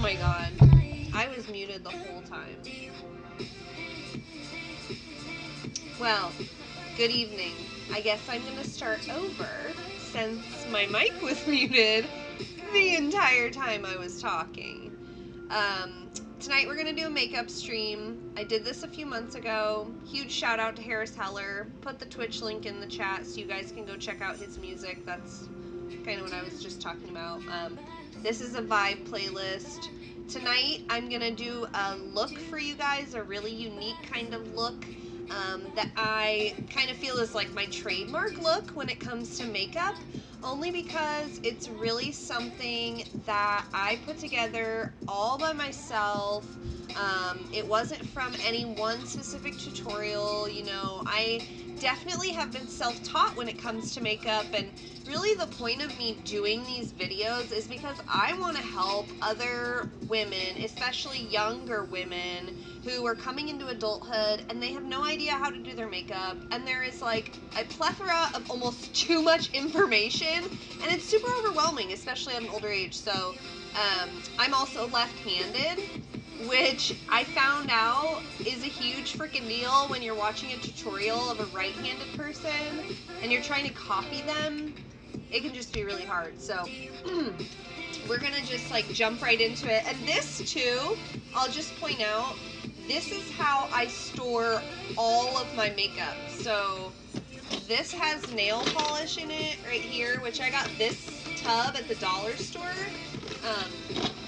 my god. I was muted the whole time. Well, good evening. I guess I'm gonna start over since my mic was muted the entire time I was talking. Tonight we're gonna do a makeup stream. I did this a few months ago. Huge shout out to Harris Heller. Put the Twitch link in the chat so you guys can go check out his music. That's kind of what I was just talking about. This is a vibe playlist. Tonight I'm gonna do a look for you guys, a really unique kind of look that I kind of feel is like my trademark look when it comes to makeup, only because it's really something that I put together all by myself. It wasn't from any one specific tutorial, you know. I definitely have been self-taught when it comes to makeup, and really the point of me doing these videos is because I want to help other women, especially younger women, who are coming into adulthood and they have no idea how to do their makeup, and there is like a plethora of almost too much information, and it's super overwhelming, especially at an older age. So I'm also left-handed, which I found out is a huge freaking deal when you're watching a tutorial of a right-handed person and you're trying to copy them. It can just be really hard. So we're gonna just like jump right into it. And this too, I'll just point out, this is how I store all of my makeup. So this has nail polish in it right here, which I got this tub at the dollar store.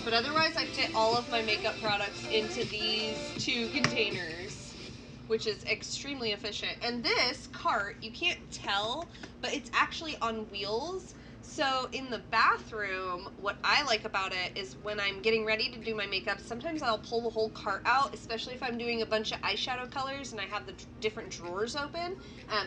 But otherwise I fit all of my makeup products into these two containers, which is extremely efficient. And this cart, you can't tell, but it's actually on wheels. So in the bathroom, what I like about it is when I'm getting ready to do my makeup, sometimes I'll pull the whole cart out, especially if I'm doing a bunch of eyeshadow colors and I have the different drawers open.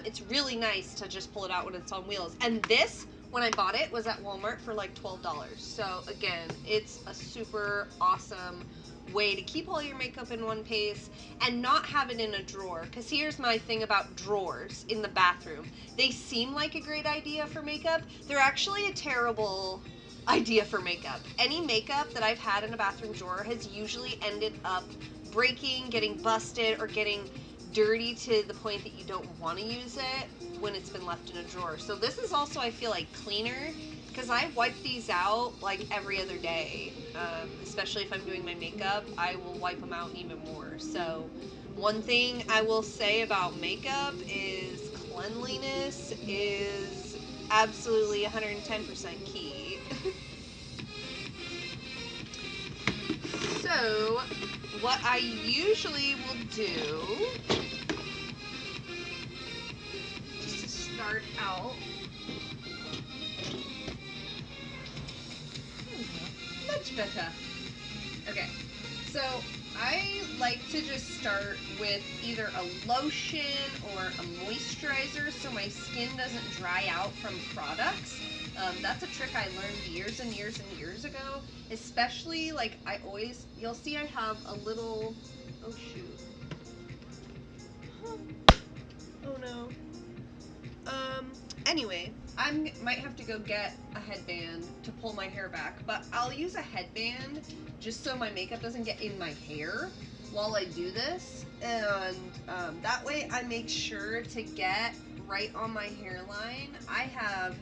It's really nice to just pull it out when it's on wheels. And this, when I bought it, was at Walmart for like $12. So again, it's a super awesome way to keep all your makeup in one place and not have it in a drawer. Because here's my thing about drawers in the bathroom. They seem like a great idea for makeup. They're actually a terrible idea for makeup. Any makeup that I've had in a bathroom drawer has usually ended up breaking, getting busted, or getting dirty to the point that you don't want to use it when it's been left in a drawer. So this is also, I feel like, cleaner, because I wipe these out like every other day. Especially if I'm doing my makeup, I will wipe them out even more. So one thing I will say about makeup is cleanliness is absolutely 110% key. So what I usually will do, just to start out, much better. Okay, so I like to just start with either a lotion or a moisturizer so my skin doesn't dry out from products. That's a trick I learned years and years and years ago, especially like you'll see I have a little, oh shoot. Oh no. Anyway, might have to go get a headband to pull my hair back, but I'll use a headband just so my makeup doesn't get in my hair while I do this, and that way I make sure to get right on my hairline. I have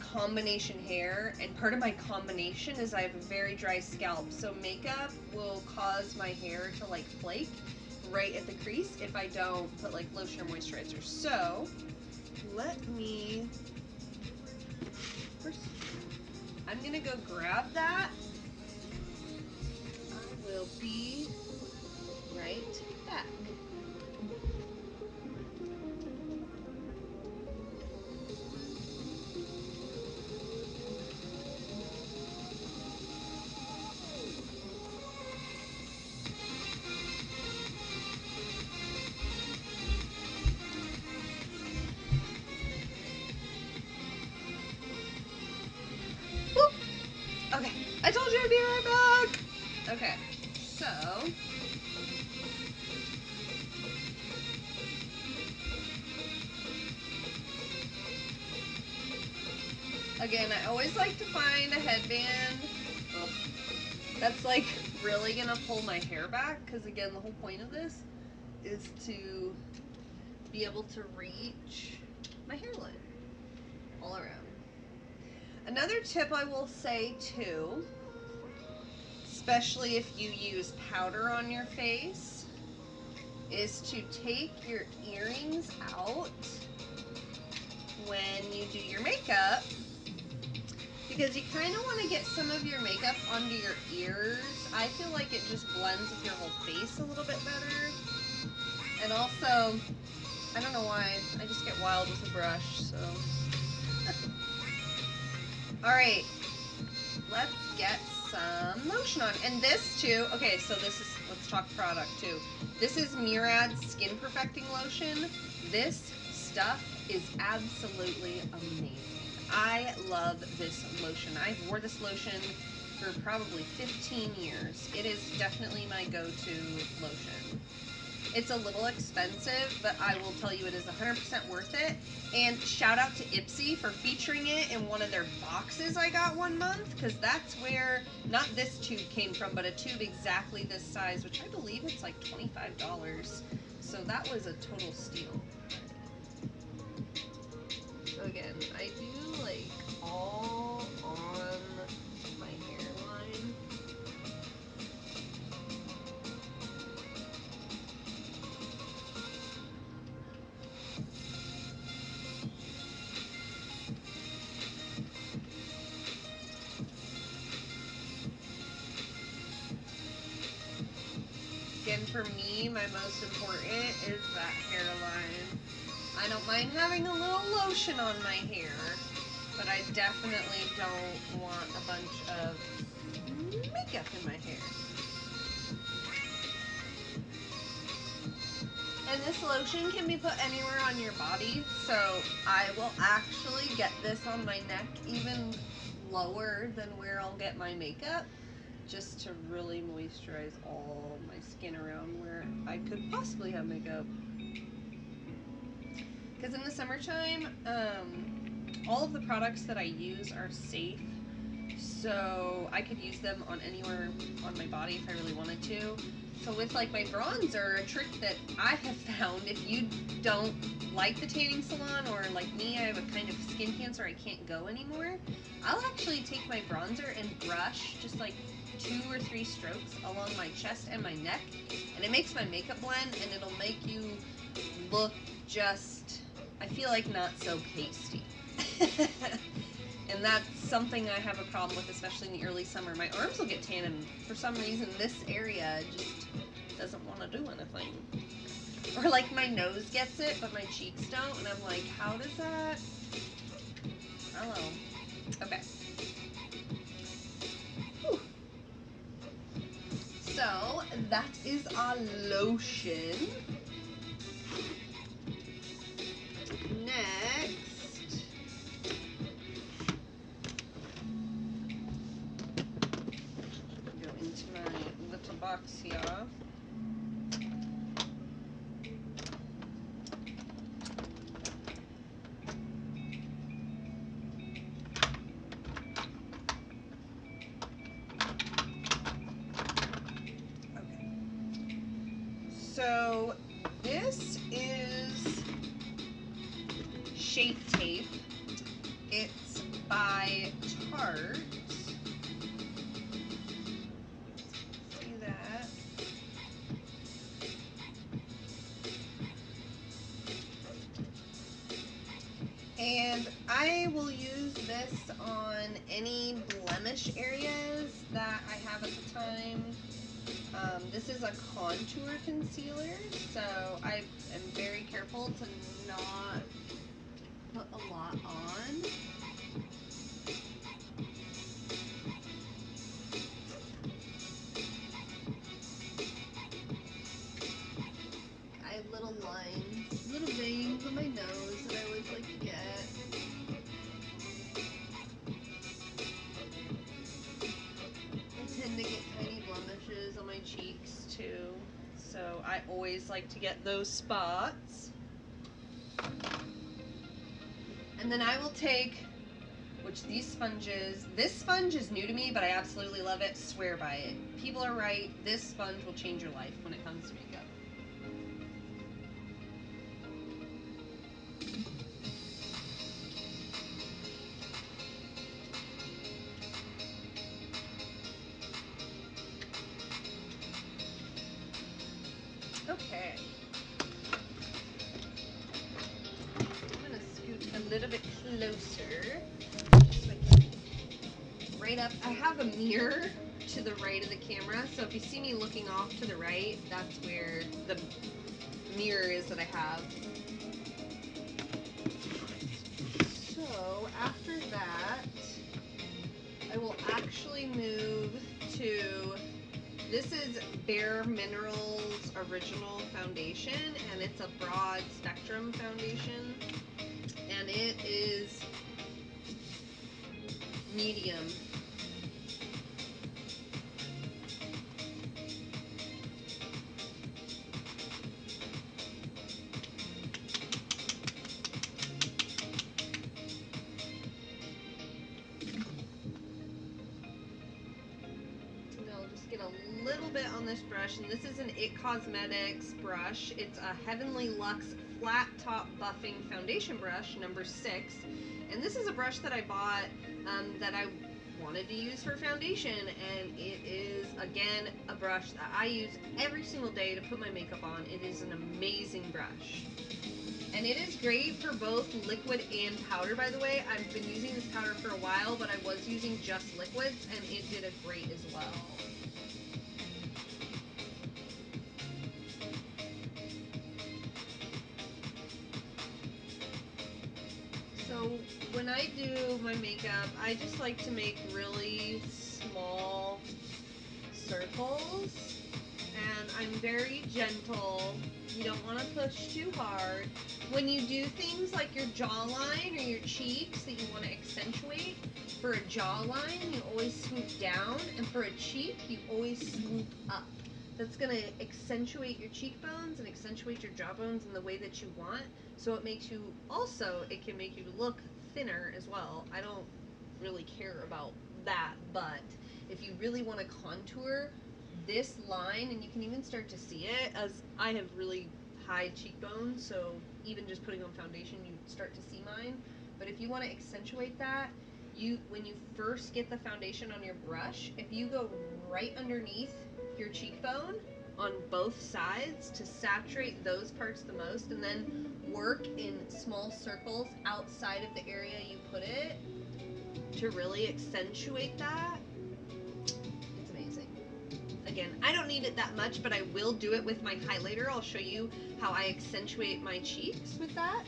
combination hair, and part of my combination is I have a very dry scalp, so makeup will cause my hair to like flake right at the crease if I don't put like lotion or moisturizer. So let me first, I'm gonna go grab that. I will be right back. Whoop. Okay, I told you I'd be right back. Okay, so again, I always like to find a headband. Oh. That's like really gonna pull my hair back, because again, the whole point of this is to be able to reach my hairline all around. Another tip I will say too, especially if you use powder on your face, is to take your earrings out when you do your makeup, because you kind of want to get some of your makeup onto your ears. I feel like it just blends with your whole face a little bit better. And also, I don't know why, I just get wild with a brush, so. Alright, let's get some lotion on. And this too, okay, so this is, let's talk product too. This is Murad's Skin Perfecting Lotion. This stuff is absolutely amazing. I love this lotion. I've wore this lotion for probably 15 years. It is definitely my go-to lotion. It's a little expensive, but I will tell you it is 100% worth it. And shout out to Ipsy for featuring it in one of their boxes I got one month, because that's where, not this tube came from, but a tube exactly this size, which I believe it's like $25. So that was a total steal. So again, I do like all on my hairline. Again, for me, my most important is that hairline. I don't mind having a little lotion on my hair, but I definitely don't want a bunch of makeup in my hair. And this lotion can be put anywhere on your body, so I will actually get this on my neck even lower than where I'll get my makeup, just to really moisturize all my skin around where I could possibly have makeup. Because in the summertime, all of the products that I use are safe, so I could use them on anywhere on my body if I really wanted to. So with like my bronzer, a trick that I have found, if you don't like the tanning salon, or like me, I have a kind of skin cancer, I can't go anymore, I'll actually take my bronzer and brush just like 2 or 3 strokes along my chest and my neck, and it makes my makeup blend, and it'll make you look just, I feel like, not so pasty. And that's something I have a problem with, especially in the early summer. My arms will get tan, and for some reason this area just doesn't want to do anything. Or like my nose gets it, but my cheeks don't, and I'm like, how does that? I don't know. Okay. Whew. So that is our lotion. Next, go into my little box here. So this is Shape Tape. It's by Tarte. See that? And I will use this on any blemish areas that I have at the time. This is a contour concealer, so I am very careful to not put a lot on. I have little lines, little veins on my nose that I always like to get. I tend to get tiny blemishes on my cheeks too, so I always like to get those spots. And then I will take, which which these sponges, this sponge is new to me, but I absolutely love it, swear by it. People are right, this sponge will change your life when it comes to makeup. Okay. I'm gonna scoot a little bit closer. So I can right up. I have a mirror to the right of the camera, so if you see me looking off to the right, that's where the mirror is that I have. So after that, I will actually move to, this is Bare Minerals Original Foundation, and it's a broad spectrum foundation, and it is medium. Get a little bit on this brush, and this is an It Cosmetics brush. It's a Heavenly Luxe flat top buffing foundation brush, number 6, and this is a brush that I bought that I wanted to use for foundation, and it is again a brush that I use every single day to put my makeup on. It is an amazing brush. And it is great for both liquid and powder, by the way. I've been using this powder for a while, but I was using just liquids, and it did a great as well. So when I do my makeup, I just like to make really small circles, and I'm very gentle. You don't want to push too hard. When you do things like your jawline or your cheeks that you want to accentuate, for a jawline you always swoop down, and for a cheek you always swoop up. That's going to accentuate your cheekbones and accentuate your jawbones in the way that you want. So it makes you also, it can make you look thinner as well. I don't really care about that, but if you really want to contour this line, and you can even start to see it, as I have really high cheekbones, so even just putting on foundation you start to see mine. But if you want to accentuate that, when you first get the foundation on your brush, if you go right underneath your cheekbone on both sides to saturate those parts the most, and then work in small circles outside of the area you put it to really accentuate that, it's amazing. Again, I don't need it that much, but I will do it with my highlighter. I'll show you how I accentuate my cheeks with that,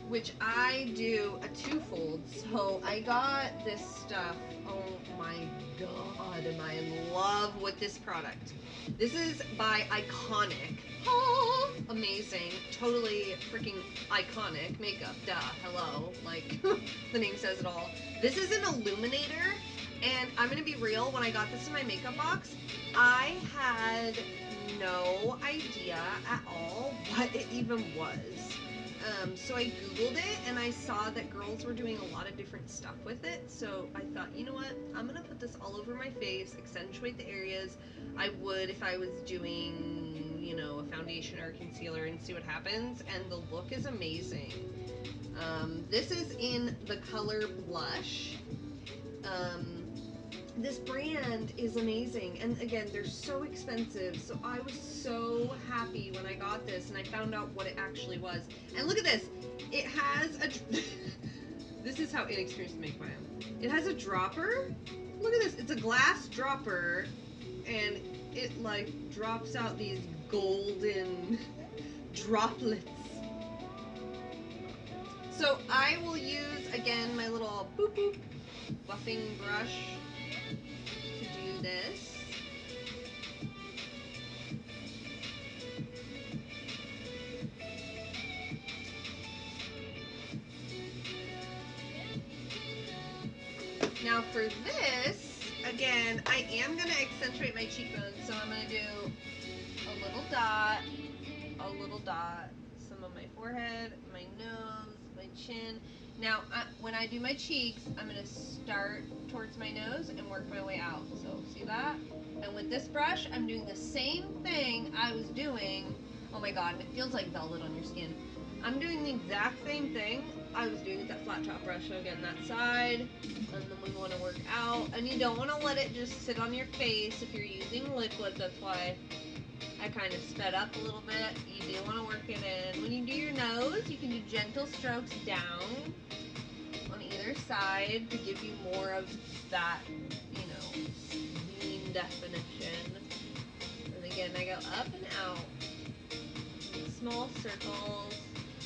which I do a twofold. So I got this stuff, oh my god, am I in love with this product. This is by Iconic. Oh, amazing, totally freaking iconic makeup, duh, hello, like the name says it all. This is an illuminator, and I'm gonna be real, when I got this in my makeup box, I had no idea at all what it even was. So I googled it, and I saw that girls were doing a lot of different stuff with it, so I thought, you know what, I'm gonna put this all over my face, accentuate the areas I would if I was doing, you know, a foundation or a concealer, and see what happens, and the look is amazing. This is in the color Blush. This brand is amazing, and again, they're so expensive, so I was so happy when I got this and I found out what it actually was. And look at this, it has a this is how inexperienced to make I am. It has a dropper. Look at this, it's a glass dropper, and it like drops out these golden droplets. So I will use, again, my little boop boop buffing brush to do this. Now for this, again, I am going to accentuate my cheekbones, so I'm going to do a little dot, some on my forehead, my nose, my chin. Now, when I do my cheeks, I'm going to start towards my nose and work my way out. So, see that? And with this brush, I'm doing the same thing I was doing. Oh my god, it feels like velvet on your skin. I'm doing the exact same thing I was doing with that flat top brush. So again, that side, and then we want to work out. And you don't want to let it just sit on your face if you're using liquid. That's why I kind of sped up a little bit. You do want to work it in. When you do your nose, you can do gentle strokes down on either side to give you more of that, you know, lean definition. And again, I go up and out. Small circles.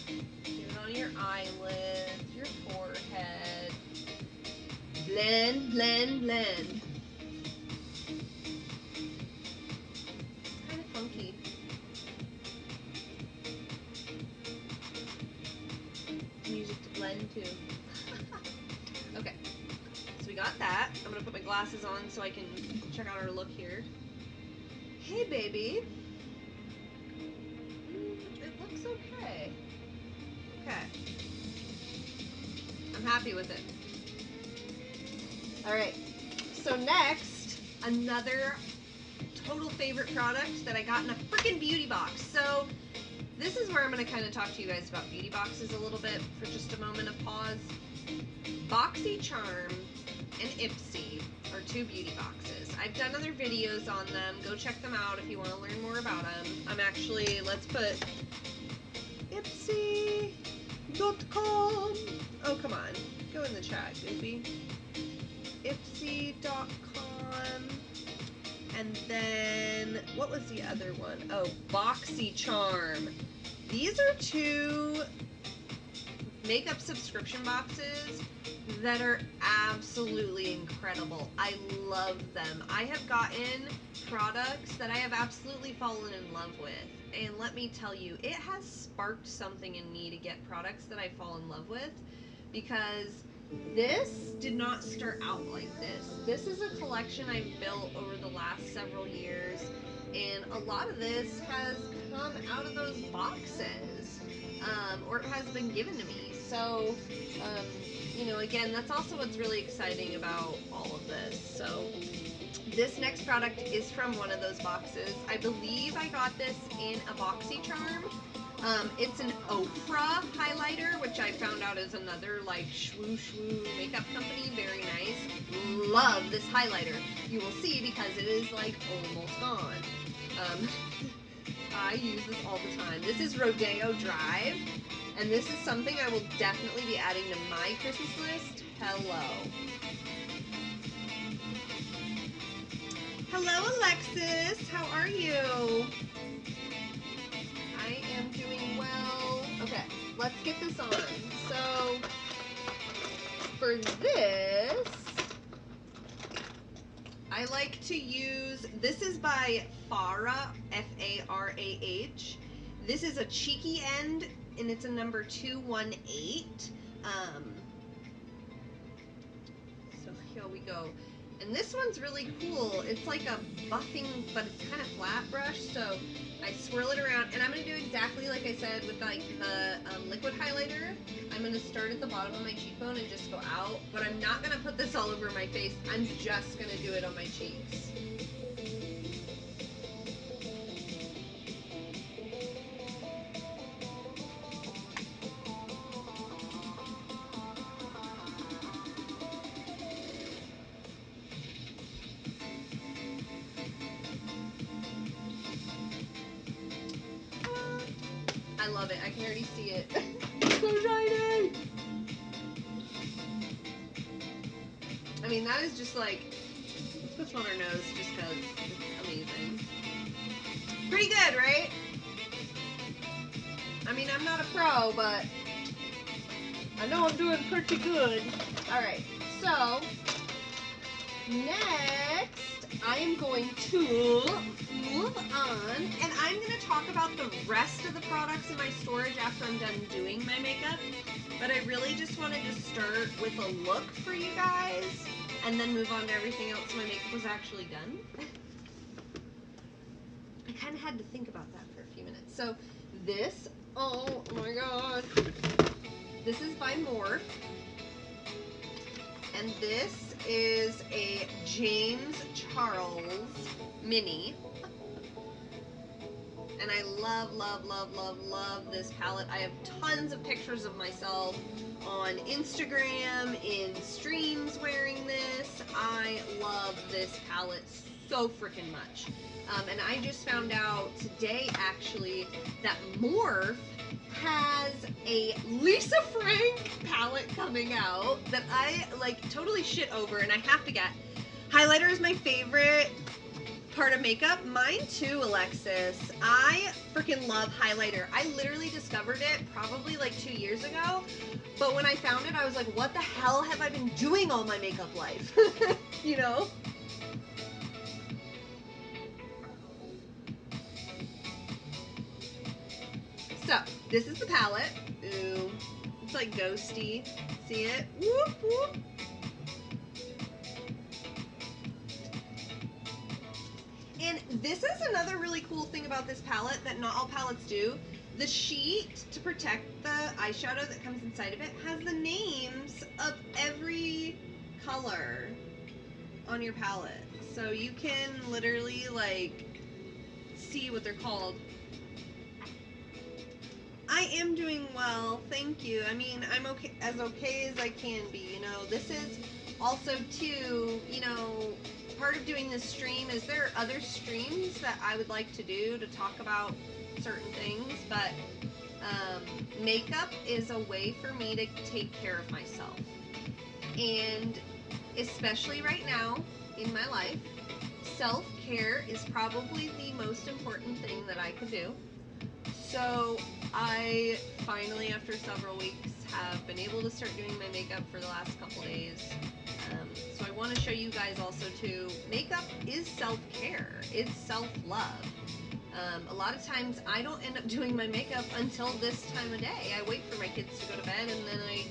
Do it on your eyelids, your forehead. Blend, blend, blend. It's kind of funky. Music to blend to. Okay, so we got that. I'm gonna put my glasses on so I can check out our look here. Hey, baby. It looks okay. Okay. I'm happy with it. Alright, so next, another total favorite product that I got in a freaking beauty box. So this is where I'm going to kind of talk to you guys about beauty boxes a little bit for just a moment of pause. BoxyCharm and Ipsy are two beauty boxes. I've done other videos on them. Go check them out if you want to learn more about them. I'm actually, let's put Ipsy.com. Oh, come on. Go in the chat, Goofy. Ipsy.com. And then, what was the other one? Oh, BoxyCharm. These are two makeup subscription boxes that are absolutely incredible. I love them. I have gotten products that I have absolutely fallen in love with. And let me tell you, it has sparked something in me to get products that I fall in love with, because this did not start out like this. This is a collection I've built over the last several years, and a lot of this has come out of those boxes, or it has been given to me. So, you know, again, that's also what's really exciting about all of this. So, this next product is from one of those boxes. I believe I got this in a BoxyCharm. It's an Ofra highlighter, which I found out is another like shwoo shwoo makeup company. Very nice. Love this highlighter. You will see because it is like almost gone. I use this all the time. This is Rodeo Drive, and this is something I will definitely be adding to my Christmas list. Hello. Hello, Alexis. How are you? I am doing well. Okay, let's get this on. So, for this, I like to use, this is by Farah, F-A-R-A-H. This is a cheeky end, and it's a number 218. So here we go. And this one's really cool. It's like a buffing, but it's kind of flat brush, so I swirl it around, and I'm going to do exactly like I said with like the liquid highlighter. I'm going to start at the bottom of my cheekbone and just go out, but I'm not going to put this all over my face. I'm just going to do it on my cheeks. I love it. I can already see it. It's so shiny. I mean, that is just like, let's put some on our nose just because it's amazing. Pretty good, right? I mean, I'm not a pro, but I know I'm doing pretty good. Alright, so next I am going to move on, and I'm going to talk about the rest of the products in my storage after I'm done doing my makeup. But I really just wanted to start with a look for you guys and then move on to everything else so my makeup was actually done. I kind of had to think about that for a few minutes. So this, oh my god, This is by Morphe. And this is a James Charles mini. And I love, love, love, love, love this palette. I have tons of pictures of myself on Instagram, in streams wearing this. I love this palette so freaking much. And I just found out today, actually, that Morphe has a Lisa Frank palette coming out that I, like, totally shit over and I have to get. Highlighter is my favorite part of makeup. Mine too, Alexis. I freaking love highlighter. I literally discovered it probably like 2 years ago, but when I found it, I was like, what the hell have I been doing all my makeup life? You know? So, this is the palette. Ooh, it's like ghosty. See it? Whoop, whoop. And this is another really cool thing about this palette that not all palettes do. The sheet to protect the eyeshadow that comes inside of it has the names of every color on your palette. So you can literally, like, see what they're called. I am doing well, thank you. I mean, I'm okay as I can be, you know. This is also too, you know, part of doing this stream is there are other streams that I would like to do to talk about certain things, but makeup is a way for me to take care of myself. And especially right now in my life, self-care is probably the most important thing that I could do. So I finally, after several weeks, have been able to start doing my makeup for the last couple days. So I want to show you guys also too, makeup is self-care, it's self-love. A lot of times I don't end up doing my makeup until this time of day. I wait for my kids to go to bed and then I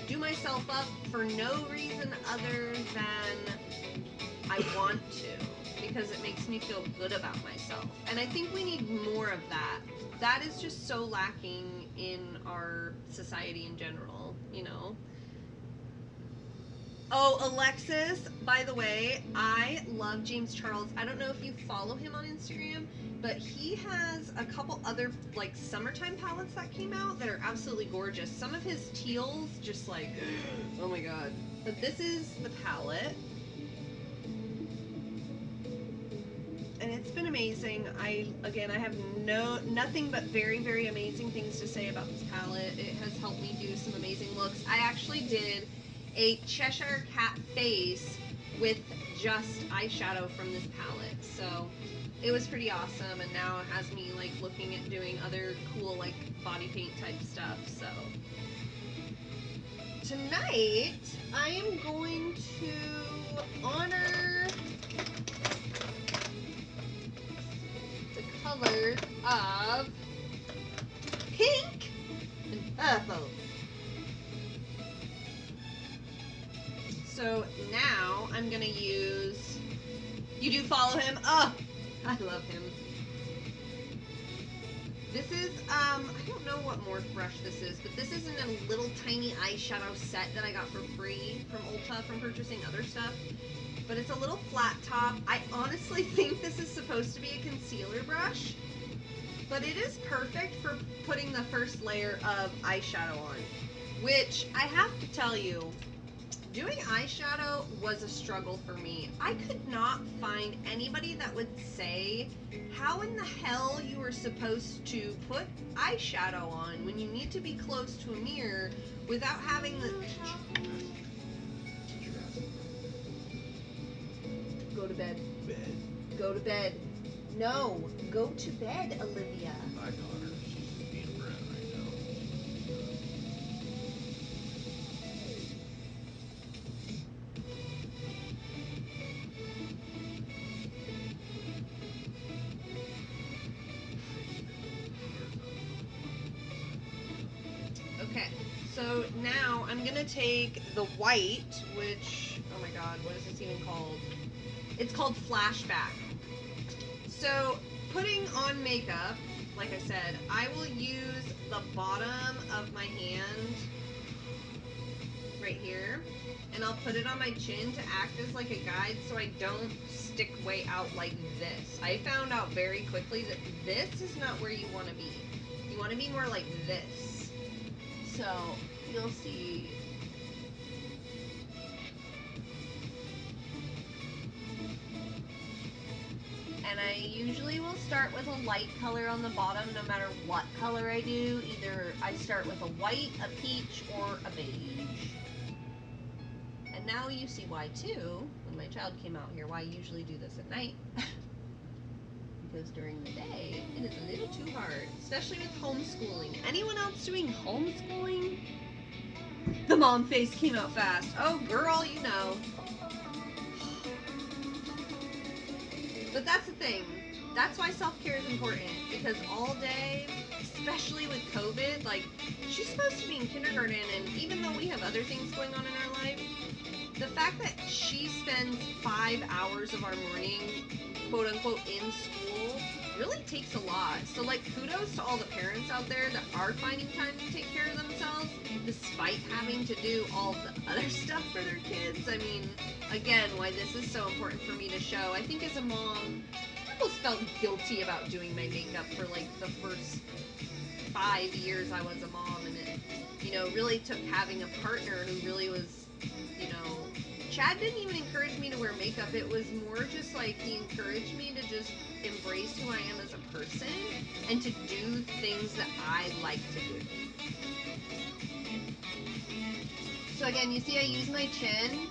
do myself up for no reason other than I want to, because it makes me feel good about myself. And I think we need more of that. That is just so lacking in our society in general, you know? Oh, Alexis, by the way, I love James Charles. I don't know if you follow him on Instagram, but he has a couple other, like, summertime palettes that came out that are absolutely gorgeous. Some of his teals, just like, oh my god. But this is the palette. And it's been amazing. I have nothing but very, very amazing things to say about this palette. It has helped me do some amazing looks. I actually did a Cheshire Cat face with just eyeshadow from this palette. So it was pretty awesome, and now it has me like looking at doing other cool like body paint type stuff. So tonight I am going to honor the colors of pink and purple. So now I'm gonna use, you do follow him? Oh, I love him. This is, I don't know what Morphe brush this is, but this is in a little tiny eyeshadow set that I got for free from Ulta from purchasing other stuff. But it's a little flat top. I honestly think this is supposed to be a concealer brush, but it is perfect for putting the first layer of eyeshadow on, which I have to tell you, doing eyeshadow was a struggle for me. I could not find anybody that would say how in the hell you were supposed to put eyeshadow on when you need to be close to a mirror without having the... Go to bed. Go to bed. No, go to bed, Olivia. My daughter, she's being bred right now. Okay, so now I'm gonna take the white, which, oh my god, what is this even called? It's called Flashback. So, putting on makeup, like I said, I will use the bottom of my hand right here, and I'll put it on my chin to act as like a guide so I don't stick way out like this. I found out very quickly that this is not where you want to be. You want to be more like this. So you'll see. And I usually will start with a light color on the bottom no matter what color I do. Either I start with a white, a peach, or a beige. And now you see why too, when my child came out here, why I usually do this at night. Because during the day, it is a little too hard, especially with homeschooling. Anyone else doing homeschooling? The mom face came out fast. Oh girl, you know. But that's the thing. That's why self-care is important. Because all day, especially with COVID, like, she's supposed to be in kindergarten, and even though we have other things going on in our life, the fact that she spends 5 hours of our morning, quote unquote, in school, really takes a lot. So, like, kudos to all the parents out there that are finding time to take care of themselves, despite having to do all the other stuff for their kids. I mean, again, why this is so important for me to show. I think as a mom, I almost felt guilty about doing my makeup for like the first 5 years I was a mom, and it, you know, really took having a partner who really was, you know, Chad didn't even encourage me to wear makeup. It was more just like he encouraged me to just embrace who I am as a person and to do things that I like to do. So again, you see I use my chin,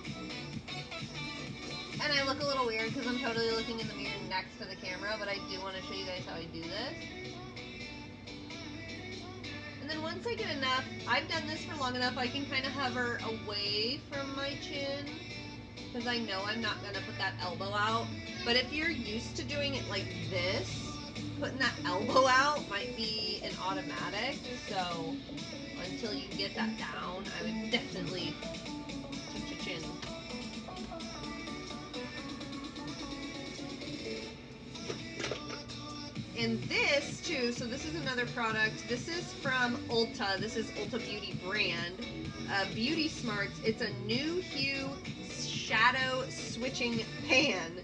and I look a little weird because I'm totally looking in the mirror next to the camera, but I do want to show you guys how I do this. And then once I get enough, I've done this for long enough, I can kind of hover away from my chin because I know I'm not going to put that elbow out. But if you're used to doing it like this, putting that elbow out might be an automatic. So until you get that down, I would definitely touch your chin. And this too, so this is another product. This is from Ulta. This is Ulta Beauty brand. Beauty Smarts. It's a new hue shadow switching pan.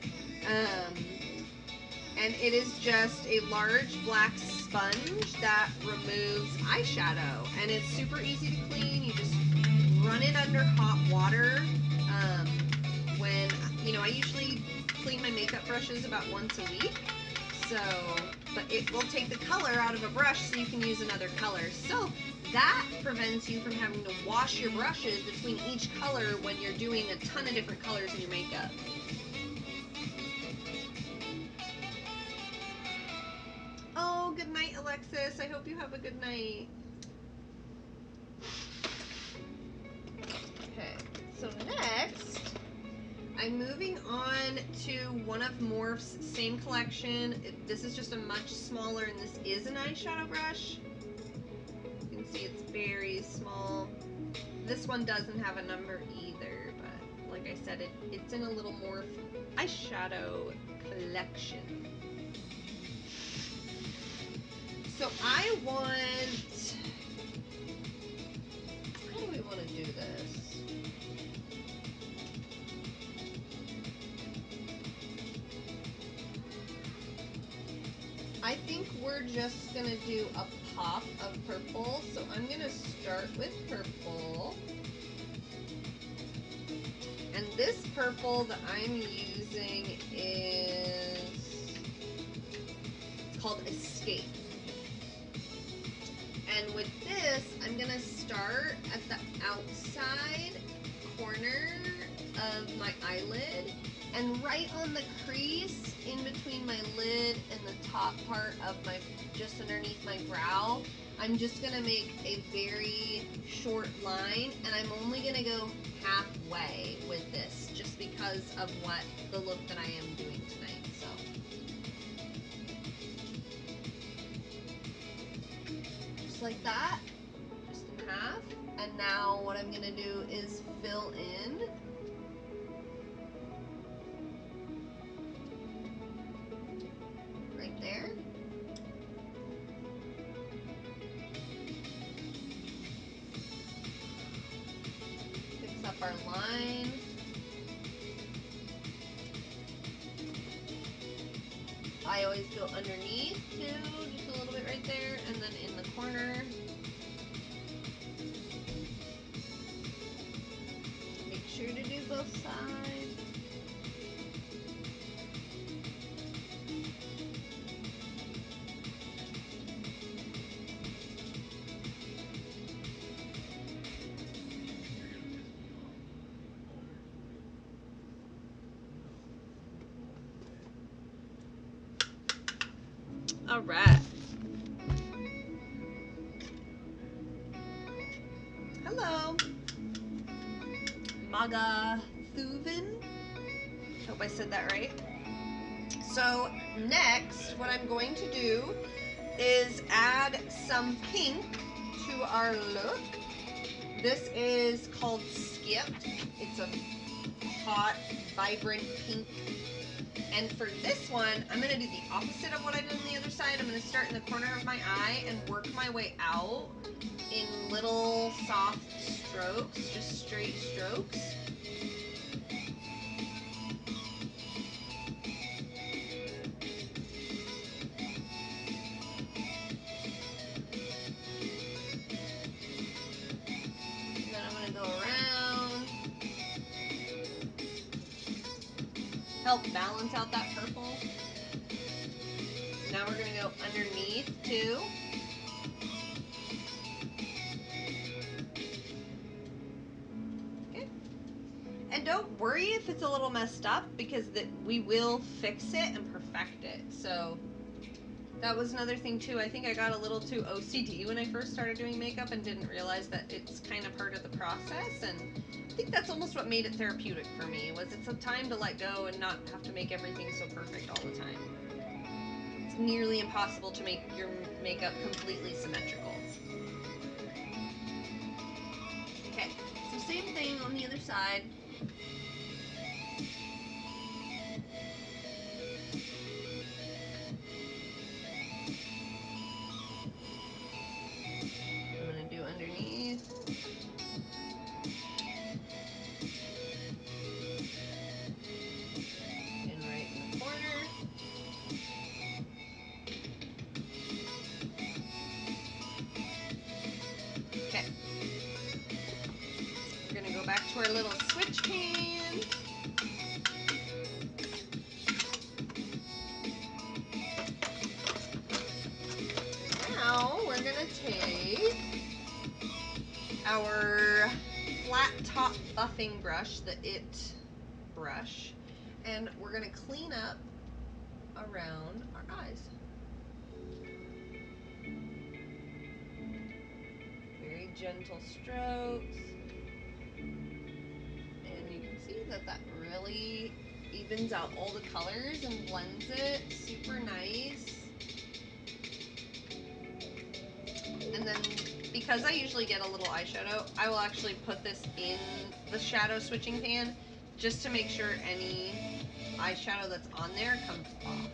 And it is just a large black sponge that removes eyeshadow. And it's super easy to clean. You just run it under hot water. When, you know, I usually clean my makeup brushes about once a week. So, but it will take the color out of a brush so you can use another color. So that prevents you from having to wash your brushes between each color when you're doing a ton of different colors in your makeup. Oh, good night, Alexis. I hope you have a good night. Okay, so next, I'm moving on to one of Morph's same collection. This is just a much smaller, and this is an eyeshadow brush. You can see it's very small. This one doesn't have a number either, but like I said, it's in a little Morph eyeshadow collection. So I want, how do we want to do this? I think we're just gonna do a pop of purple. So I'm gonna start with purple. And this purple that I'm using is, it's called Escape. And with this, I'm gonna start at the outside corner of my eyelid, and right on the crease in between my lid and the top part of my, just underneath my brow, I'm just gonna make a very short line, and I'm only gonna go halfway with this just because of what the look that I am doing tonight. So just like that, just in half. And now what I'm gonna do is fill in. Right there. our line. I always go underneath too, just a little bit right there, and then in the corner. Make sure to do both sides. All right. Hello. Maga Thuvin. Hope I said that right. So next, what I'm going to do is add some pink to our look. This is called Skipped. It's a hot, vibrant pink. And for this one, I'm going to do the opposite of what I did on the other side. I'm going to start in the corner of my eye and work my way out in little soft strokes, just straight strokes. And then I'm going to go around, help balance out that purple. Now we're going to go underneath too. Okay. And don't worry if it's a little messed up, because we will fix it and perfect it. So that was another thing too. I think I got a little too OCD when I first started doing makeup and didn't realize that it's kind of part of the process. And I think that's almost what made it therapeutic for me, was it's a time to let go and not have to make everything so perfect all the time. It's nearly impossible to make your makeup completely symmetrical. Okay, so same thing on the other side. I'm going to do underneath. And right in the corner. Okay. We're going to go back to our little switch pan. Now we're going to take our flat top buffing brush, the IT brush, and we're going to clean up around our eyes. Very gentle strokes. And you can see that that really evens out all the colors and blends it. Super nice. And then, because I usually get a little eyeshadow, I will actually put this in the shadow switching pan just to make sure any eyeshadow that's on there comes off.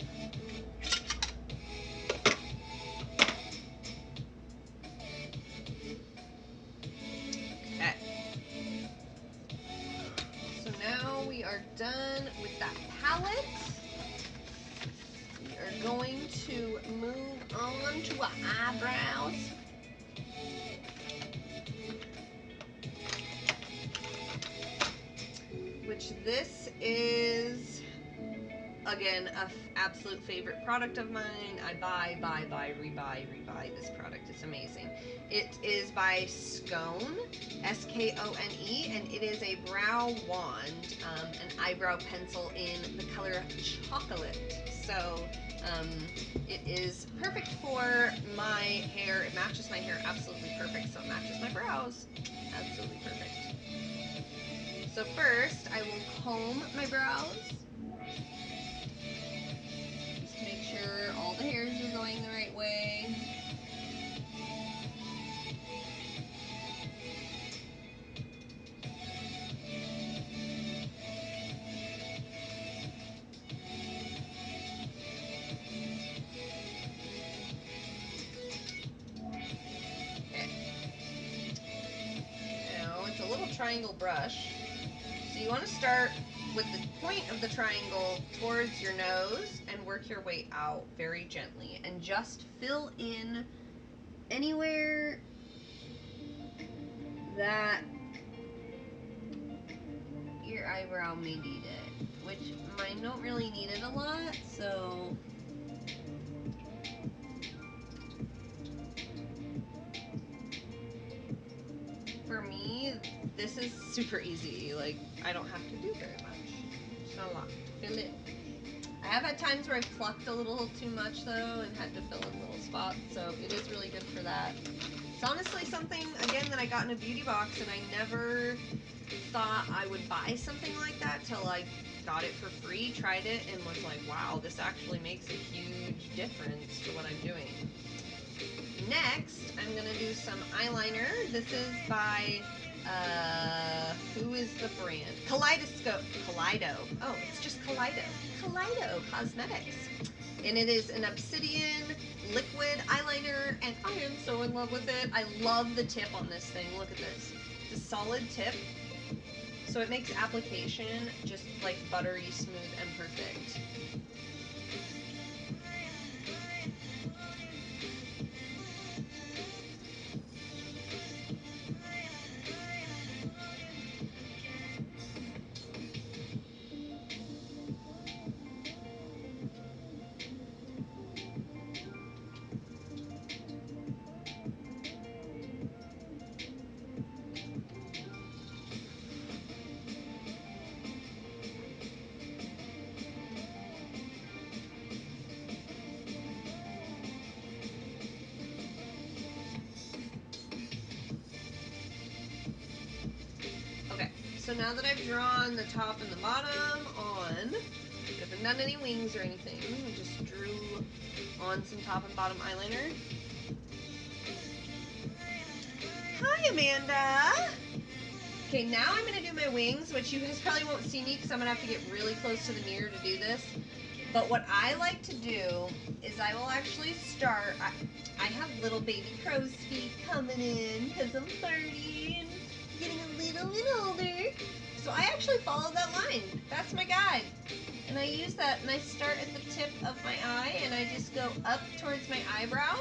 Okay. So now we are done with that palette. We are going to move on to our eyebrows. Which this is, again, an absolute favorite product of mine. I buy, rebuy this product. It's amazing. It is by Skone, S-K-O-N-E, and it is a brow wand, an eyebrow pencil in the color chocolate. So it is perfect for my hair. It matches my hair absolutely perfect, so it matches my brows. Absolutely perfect. So first, I will comb my brows. Just to make sure all the hairs are going the right way. Okay. Now, it's a little trying triangle brush. So you want to start with the point of the triangle towards your nose and work your way out very gently. And just fill in anywhere that your eyebrow may need it. Which mine don't really need it a lot, so... For me, this is super easy. Like, I don't have to do very much. Just not a lot. Fill it. I have had times where I've plucked a little too much, though, and had to fill in little spots, so it is really good for that. It's honestly something, again, that I got in a beauty box, and I never thought I would buy something like that till I got it for free, tried it, and was like, wow, this actually makes a huge difference to what I'm doing. Next, I'm going to do some eyeliner. This is by, who is the brand? Kaleido. Oh, it's just Kaleido. Kaleido Cosmetics. And it is an obsidian liquid eyeliner, and I am so in love with it. I love the tip on this thing. Look at this. It's a solid tip, so it makes application just like buttery smooth and perfect. Okay, so now that I've drawn the top and the bottom on, I haven't done any wings or anything, I just drew on some top and bottom eyeliner. Hi, Amanda! Okay, now I'm going to do my wings, which you guys probably won't see me because I'm going to have to get really close to the mirror to do this. But what I like to do is I will actually start, I have little baby crow's feet coming in because I'm 30 and getting a little bit older. So I actually follow that line. That's my guide. And I use that, and I start at the tip of my eye, and I just go up towards my eyebrow.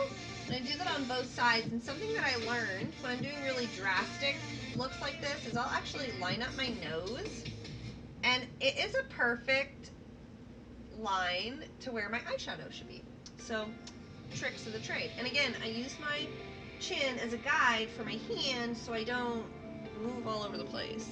And I do that on both sides. And something that I learned when I'm doing really drastic looks like this is I'll actually line up my nose. And it is a perfect line to where my eyeshadow should be. So, tricks of the trade. And again, I use my chin as a guide for my hand so I don't move all over the place.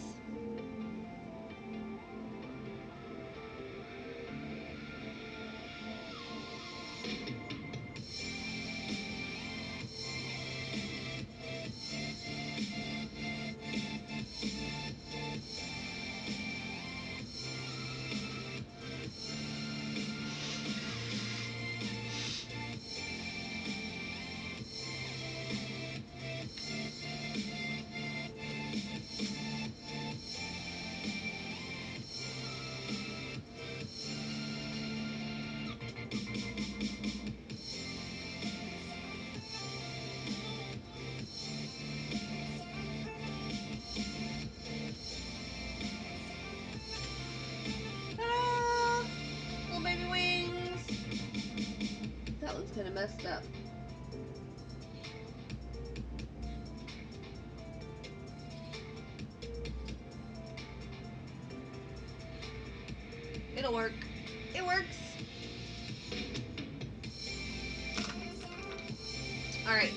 Ta-da! Little baby wings. That one's kind of messed up. It'll work. It works. Alright,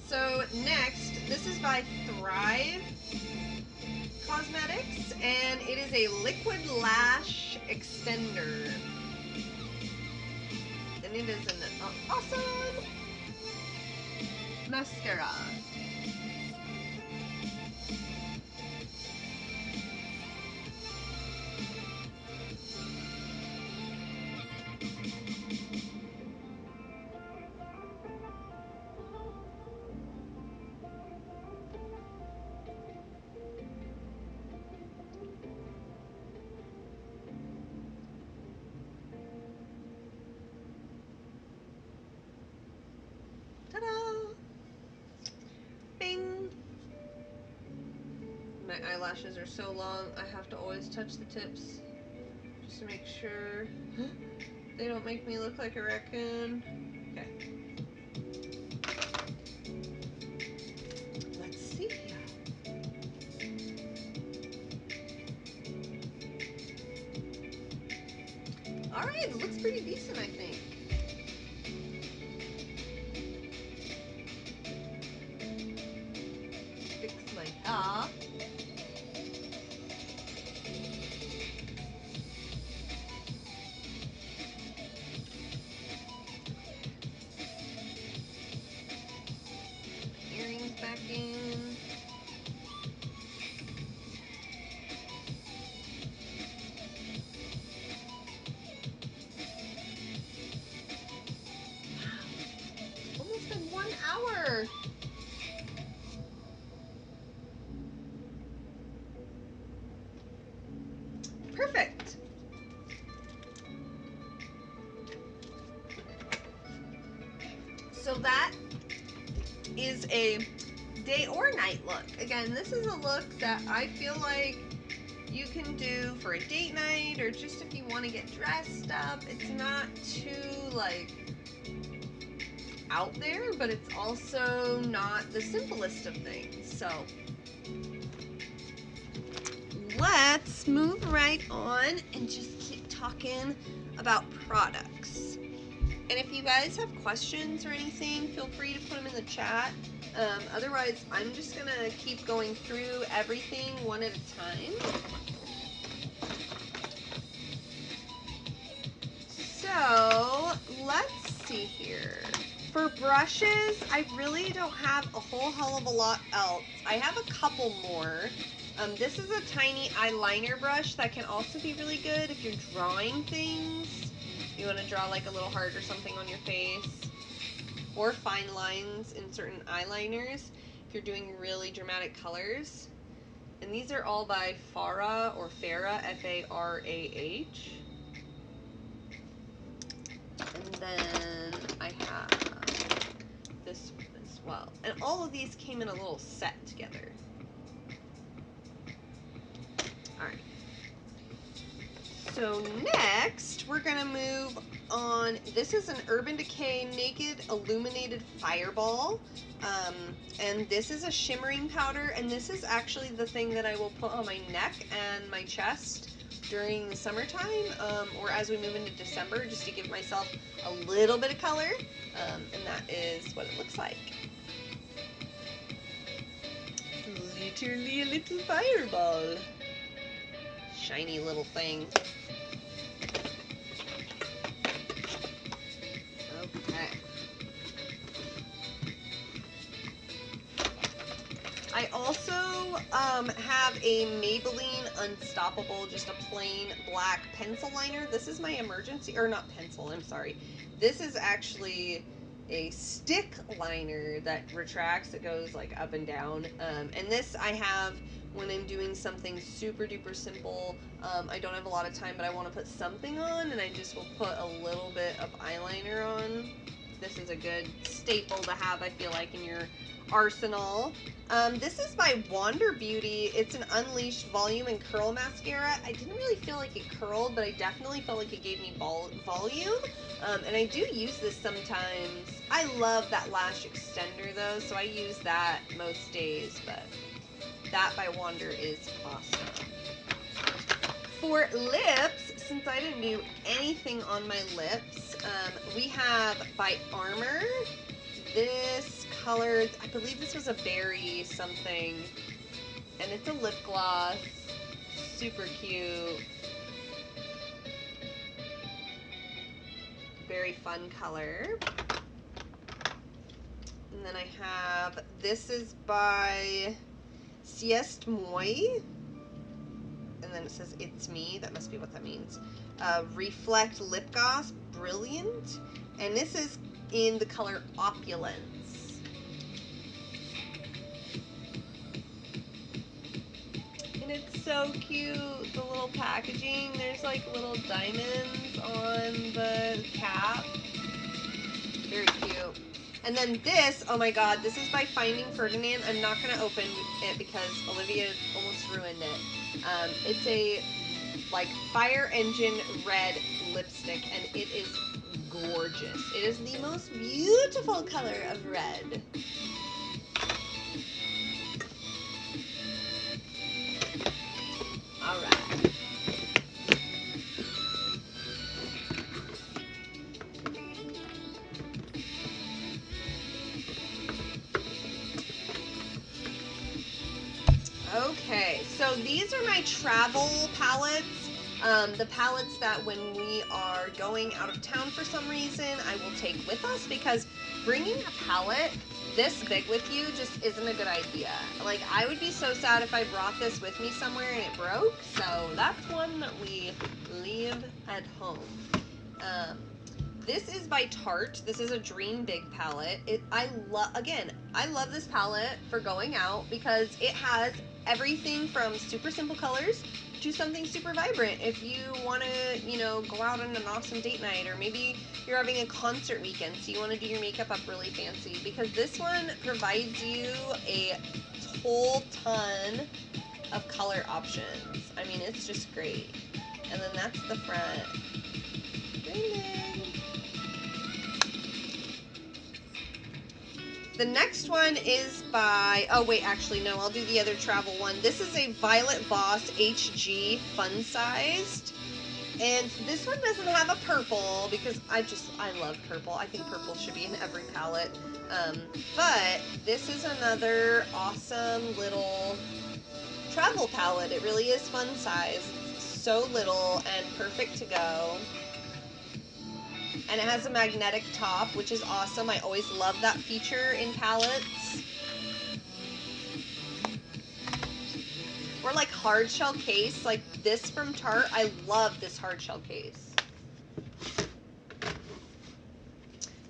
so next, this is by Fave Cosmetics, and it is a liquid lash extender. And it is an awesome mascara. Ta-da! My eyelashes are so long, I have to always touch the tips just to make sure they don't make me look like a raccoon. Okay. Let's see. Alright, it looks pretty decent, I think. Fix my hair. Earrings back in. Almost been 1 hour. Perfect. So that is a day or night look. Again, this is a look that I feel like you can do for a date night or just if you want to get dressed up. It's not too like out there, but it's also not the simplest of things. So let's move right on and just keep talking about products. And if you guys have questions or anything, feel free to put them in the chat. Otherwise, I'm just gonna keep going through everything one at a time. So let's see here. For brushes, I really don't have a whole hell of a lot else. I have a couple more. This is a tiny eyeliner brush that can also be really good if you're drawing things. You want to draw like a little heart or something on your face, or fine lines in certain eyeliners if you're doing really dramatic colors. And these are all by Farah or Farah, F-A-R-A-H. And then I have this one as well. And all of these came in a little set together. Alright. So next, we're going to move on. This is an Urban Decay Naked Illuminated Fireball. And this is a shimmering powder, and this is actually the thing that I will put on my neck and my chest during the summertime, or as we move into December, just to give myself a little bit of color. And that is what it looks like. Literally a little fireball. Shiny little thing. Okay. I also have a Maybelline Unstoppable, just a plain black pencil liner. This is my emergency, or not pencil, I'm sorry. This is actually a stick liner that retracts. It goes like up and down. And this I have when I'm doing something super duper simple. I don't have a lot of time, but I want to put something on, and I just will put a little bit of eyeliner on. This is a good staple to have, I feel like, in your arsenal. This is by Wander Beauty. It's an Unleashed Volume and Curl Mascara. I didn't really feel like it curled, but I definitely felt like it gave me volume. And I do use this sometimes. I love that lash extender though, so I use that most days, but that by Wander is awesome. For lips, since I didn't do anything on my lips, we have by Armor this color. I believe this was a berry something, and it's a lip gloss. Super cute. Very fun color. And then I have, this is by Sieste Moi. And then it says It's Me. That must be what that means. Reflect Lip Gloss, Brilliant. And this is in the color Opulence. And it's so cute, the little packaging. There's like little diamonds on the cap. Very cute. And then this, oh my god, this is by Finding Ferdinand. I'm not going to open it because Olivia almost ruined it. It's a like fire engine red lipstick, and it is gorgeous. It is the most beautiful color of red. All right. Okay, so these are my travel palettes. The palettes that when we are going out of town for some reason, I will take with us, because bringing a palette this big with you just isn't a good idea. Like, I would be so sad if I brought this with me somewhere and it broke, so that's one that we leave at home. This is by Tarte. This is a Dream Big palette. I love this palette for going out because it has everything from super simple colors to something super vibrant. If you want to, go out on an awesome date night, or maybe you're having a concert weekend, so you want to do your makeup up really fancy, because this one provides you a whole ton of color options. I mean, it's just great. And then that's the front. Ring, ring. The next one is by, oh wait, actually no, I'll do the other travel one. This is a Violet Voss HG Fun Sized. And this one doesn't have a purple because I love purple. I think purple should be in every palette. But this is another awesome little travel palette. It really is fun size. It's so little and perfect to go. And it has a magnetic top, which is awesome. I always love that feature in palettes. Or like hard shell case, like this from Tarte. I love this hard shell case.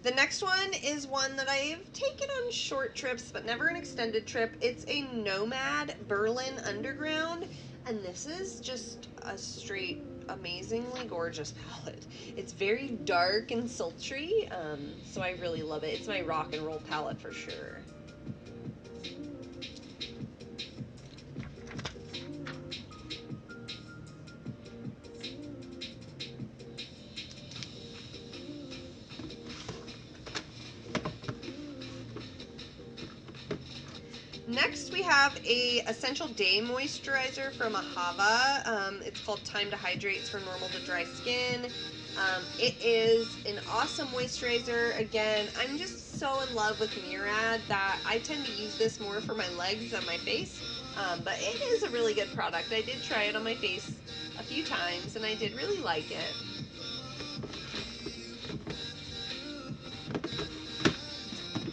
The next one is one that I've taken on short trips, but never an extended trip. It's a Nomad Berlin Underground, and this is just a straight amazingly gorgeous palette. It's very dark and sultry, so I really love it. It's my rock and roll palette for sure. Next, we have a Essential Day Moisturizer from Ahava. It's called Time to Hydrate. It's for normal to dry skin. It is an awesome moisturizer. Again, I'm just so in love with Murad that I tend to use this more for my legs than my face. But it is a really good product. I did try it on my face a few times, and I did really like it.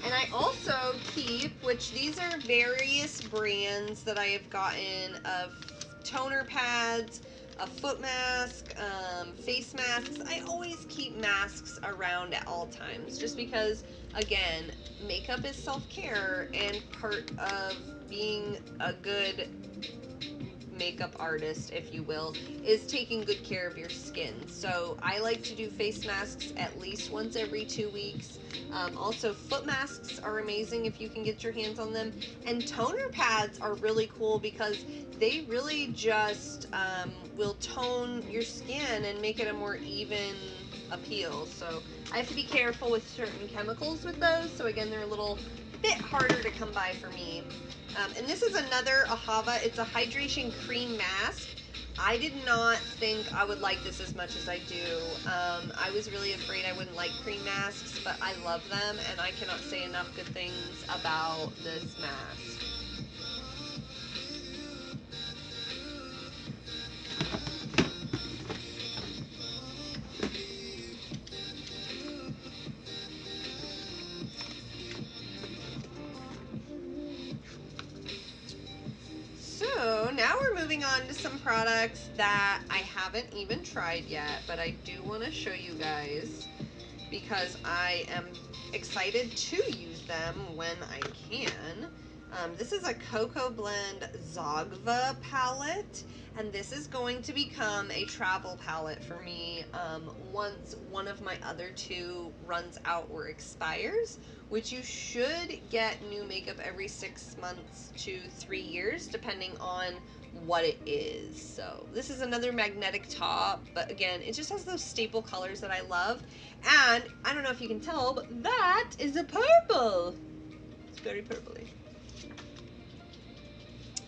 And I also keep, which these are various brands that I have gotten of toner pads, a foot mask, face masks. I always keep masks around at all times, just because, again, makeup is self-care, and part of being a good makeup artist, if you will, is taking good care of your skin. So I like to do face masks at least once every 2 weeks. Also, foot masks are amazing if you can get your hands on them. And toner pads are really cool because they really just will tone your skin and make it a more even appeal. So I have to be careful with certain chemicals with those. So again, they're a little bit harder to come by for me. And this is another Ahava. It's a hydration cream mask. I did not think I would like this as much as I do. I was really afraid I wouldn't like cream masks, but I love them, and I cannot say enough good things about this mask. So now we're moving on to some products that I haven't even tried yet, but I do want to show you guys because I am excited to use them when I can. This is a Cocoa Blend Zogva palette, and this is going to become a travel palette for me once one of my other two runs out or expires, which you should get new makeup every 6 months to 3 years, depending on what it is. So this is another magnetic top, but again, it just has those staple colors that I love. And I don't know if you can tell, but that is a purple. It's very purpley.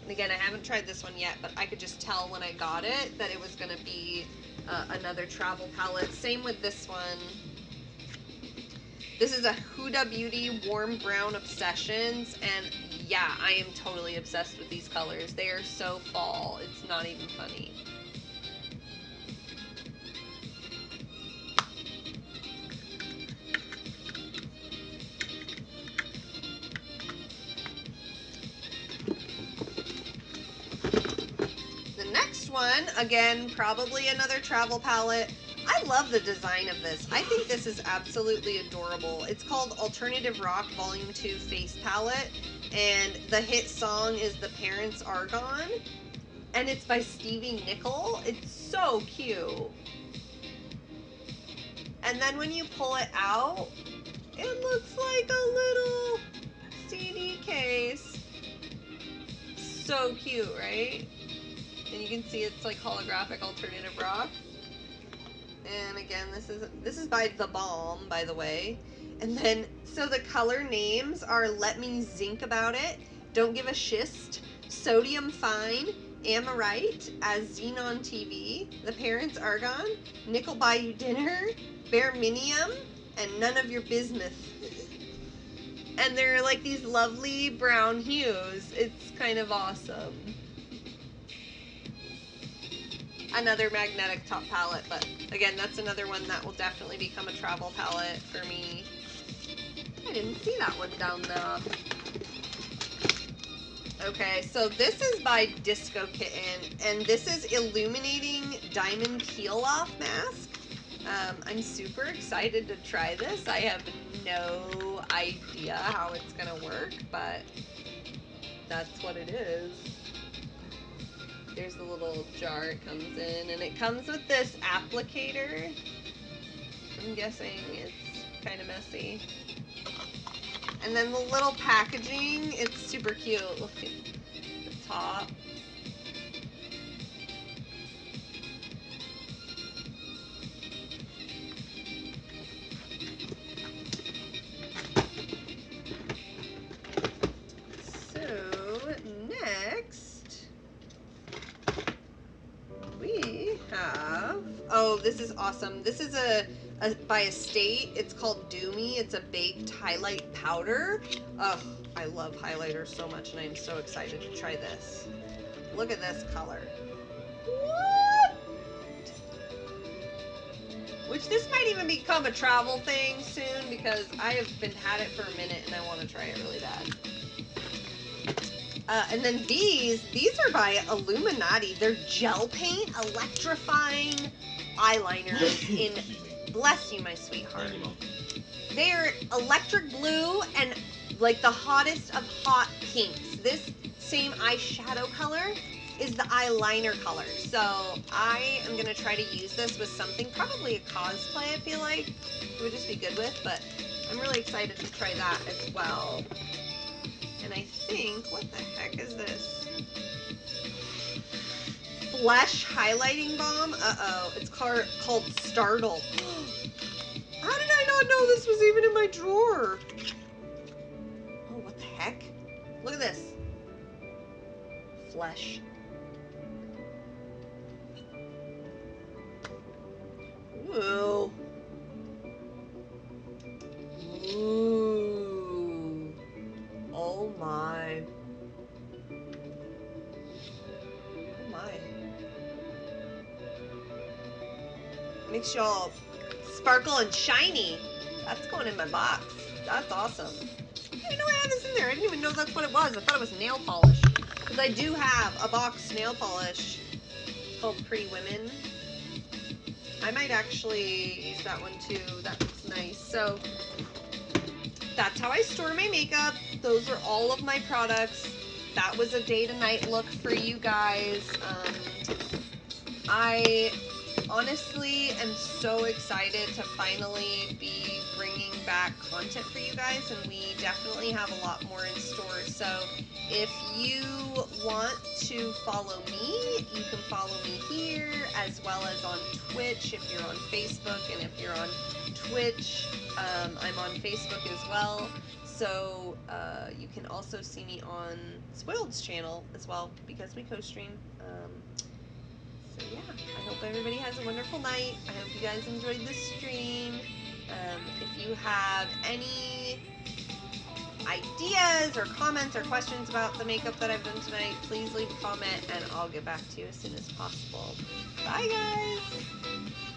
And again, I haven't tried this one yet, but I could just tell when I got it that it was going to be another travel palette. Same with this one. This is a Huda Beauty Warm Brown Obsessions, and yeah, I am totally obsessed with these colors. They are so fall. It's not even funny. The next one, again, probably another travel palette. I love the design of this. I think this is absolutely adorable. It's called Alternative Rock Volume 2 Face Palette, and the hit song is The Parents Are Gone, and it's by Stevie Nickel. It's so cute. And then when you pull it out, it looks like a little CD case. So cute, right? And you can see it's like holographic alternative rock. And again, this is by The Balm, by the way. And then, so the color names are Let Me Zinc About It, Don't Give a Schist, Sodium Fine, Amorite, As Xenon TV, The Parents Argon, Nickel Buy You Dinner, Bare Minium, and None of Your Bismuth. And they're like these lovely brown hues. It's kind of awesome. Another magnetic top palette, but again, that's another one that will definitely become a travel palette for me. I didn't see that one down there. Okay, so this is by Disco Kitten, and this is Illuminating Diamond Peel Off Mask. I'm super excited to try this. I have no idea how it's gonna work, but that's what it is. There's the little jar it comes in, and it comes with this applicator. I'm guessing it's kind of messy. And then the little packaging, it's super cute. Look at the top. So, next, we have, oh, this is awesome. This is by Estate. It's called Do Me. It's a baked highlight powder. Ugh, I love highlighters so much, and I'm so excited to try this. Look at this color. What? Which this might even become a travel thing soon, because I have had it for a minute and I want to try it really bad. And then these are by Illuminati. They're gel paint electrifying eyeliners in, bless you, my sweetheart. They're electric blue and like the hottest of hot pinks. This same eyeshadow color is the eyeliner color. So I am gonna try to use this with something, probably a cosplay, I feel like it would just be good with, but I'm really excited to try that as well. And I think, what the heck is this? Flesh Highlighting Balm? Uh-oh, it's called Startle. How did I not know this was even in my drawer? Oh, what the heck? Look at this. Flesh. Ooh. Ooh. Oh my. Oh my. Makes y'all sparkle and shiny. That's going in my box. That's awesome. I didn't know I had this in there. I didn't even know that's what it was. I thought it was nail polish. Because I do have a box nail polish called Pretty Women. I might actually use that one too. That looks nice. So that's how I store my makeup. Those are all of my products. That was a day to night look for you guys. honestly am so excited to finally be bringing back content for you guys, and we definitely have a lot more in store. So if you want to follow me, you can follow me here as well as on Twitch if you're on Facebook, and if you're on Twitch, I'm on Facebook as well. So you can also see me on Spoiled's channel as well because we co-stream. So yeah, I hope everybody has a wonderful night. I hope you guys enjoyed this stream. If you have any ideas or comments or questions about the makeup that I've done tonight, please leave a comment and I'll get back to you as soon as possible. Bye guys!